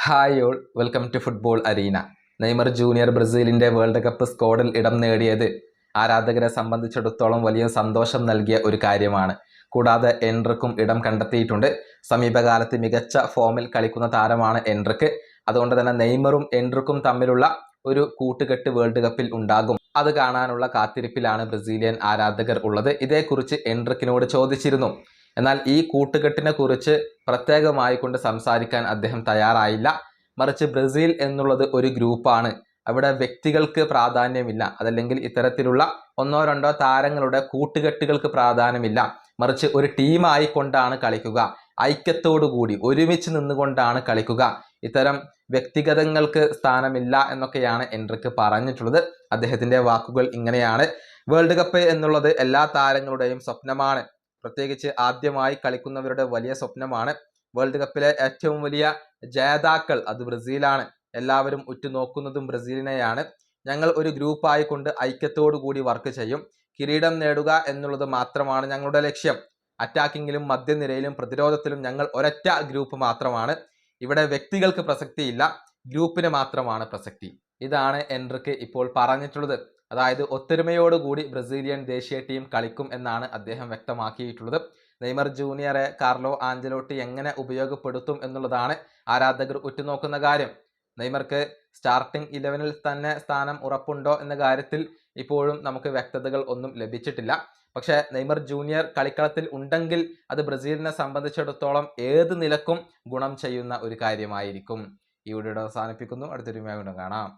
Hi all, welcome to football arena. Neymar junior ബ്രസീലിന്റെ world cup സ്ക്വാഡിൽ ഇടം നേടിയത് ആരാധകരെ സംബന്ധിച്ചിടത്തോളം വലിയ സന്തോഷം നൽകിയ ഒരു കാര്യമാണ്. കൂടാതെ എൻട്രിക്കും ഇടം കണ്ടെത്തിയിട്ടുണ്ട്. സമീപകാലത്ത് മികച്ച ഫോമിൽ കളിക്കുന്ന താരമാണ് എൻട്രിക്ക്. അതുകൊണ്ട് തന്നെ നെയ്മറും എൻട്രിക്കും തമ്മിലുള്ള ഒരു കൂട്ടുകെട്ട് വേൾഡ് കപ്പിൽ ഉണ്ടാകും. അത് കാണാനുള്ള കാത്തിരിപ്പിലാണ് ബ്രസീലിയൻ ആരാധകർ ഉള്ളത്. ഇതേക്കുറിച്ച് എൻട്രിക്കിനോട് ചോദിച്ചിരുന്നു. എന്നാൽ ഈ കൂട്ടുകെട്ടിനെ കുറിച്ച് പ്രത്യേകമായി കൊണ്ട് സംസാരിക്കാൻ അദ്ദേഹം തയ്യാറായില്ല. മറിച്ച് ബ്രസീൽ എന്നുള്ളത് ഒരു ഗ്രൂപ്പാണ്, അവിടെ വ്യക്തികൾക്ക് പ്രാധാന്യമില്ല, അതല്ലെങ്കിൽ ഇത്തരത്തിലുള്ള ഒന്നോ രണ്ടോ താരങ്ങളുടെ കൂട്ടുകെട്ടുകൾക്ക് പ്രാധാന്യമില്ല, മറിച്ച് ഒരു ടീമായി കൊണ്ടാണ് കളിക്കുക, ഐക്യത്തോടുകൂടി ഒരുമിച്ച് നിന്നുകൊണ്ടാണ് കളിക്കുക, ഇത്തരം വ്യക്തിഗതങ്ങൾക്ക് സ്ഥാനമില്ല എന്നൊക്കെയാണ് എൻട്രിക്ക് പറഞ്ഞിട്ടുള്ളത്. അദ്ദേഹത്തിന്റെ വാക്കുകൾ ഇങ്ങനെയാണ്: വേൾഡ് കപ്പ് എന്നുള്ളത് എല്ലാ താരങ്ങളുടെയും സ്വപ്നമാണ്, പ്രത്യേകിച്ച് ആദ്യമായി കളിക്കുന്നവരുടെ വലിയ സ്വപ്നമാണ്. വേൾഡ് കപ്പിലെ ഏറ്റവും വലിയ ജേതാക്കൾ അത് ബ്രസീലാണ്. എല്ലാവരും ഉറ്റുനോക്കുന്നതും ബ്രസീലിനെയാണ്. ഞങ്ങൾ ഒരു ഗ്രൂപ്പായി കൊണ്ട് ഐക്യത്തോടു കൂടി വർക്ക് ചെയ്യും. കിരീടം നേടുക എന്നുള്ളത് മാത്രമാണ് ഞങ്ങളുടെ ലക്ഷ്യം. അറ്റാക്കിങ്ങിലും മധ്യനിരയിലും പ്രതിരോധത്തിലും ഞങ്ങൾ ഒരൊറ്റ ഗ്രൂപ്പ് മാത്രമാണ്. ഇവിടെ വ്യക്തികൾക്ക് പ്രസക്തിയില്ല, ഗ്രൂപ്പിന് മാത്രമാണ് പ്രസക്തി. ഇതാണ് എൻട്രിക്ക് ഇപ്പോൾ പറഞ്ഞിട്ടുള്ളത്. അതായത് ഒത്തൊരുമയോടുകൂടി ബ്രസീലിയൻ ദേശീയ ടീം കളിക്കും എന്നാണ് അദ്ദേഹം വ്യക്തമാക്കിയിട്ടുള്ളത്. നെയ്മർ ജൂനിയറെ കാർലോ ആഞ്ചലോട്ടി എങ്ങനെ ഉപയോഗപ്പെടുത്തും എന്നുള്ളതാണ് ആരാധകർ ഉറ്റുനോക്കുന്ന കാര്യം. നെയ്മർക്ക് സ്റ്റാർട്ടിംഗ് 11-ൽ തന്നെ സ്ഥാനം ഉറപ്പുണ്ടോ എന്ന കാര്യത്തിൽ ഇപ്പോഴും നമുക്ക് വ്യക്തതകൾ ഒന്നും ലഭിച്ചിട്ടില്ല. പക്ഷേ നെയ്മർ ജൂനിയർ കളിക്കളത്തിൽ ഉണ്ടെങ്കിൽ അത് ബ്രസീലിനെ സംബന്ധിച്ചിടത്തോളം ഏത് നിലക്കും ഗുണം ചെയ്യുന്ന ഒരു കാര്യമായിരിക്കും. ഈ വീഡിയോ അവസാനിപ്പിക്കുന്നു. അടുത്തൊരു വീഡിയോ കാണാം.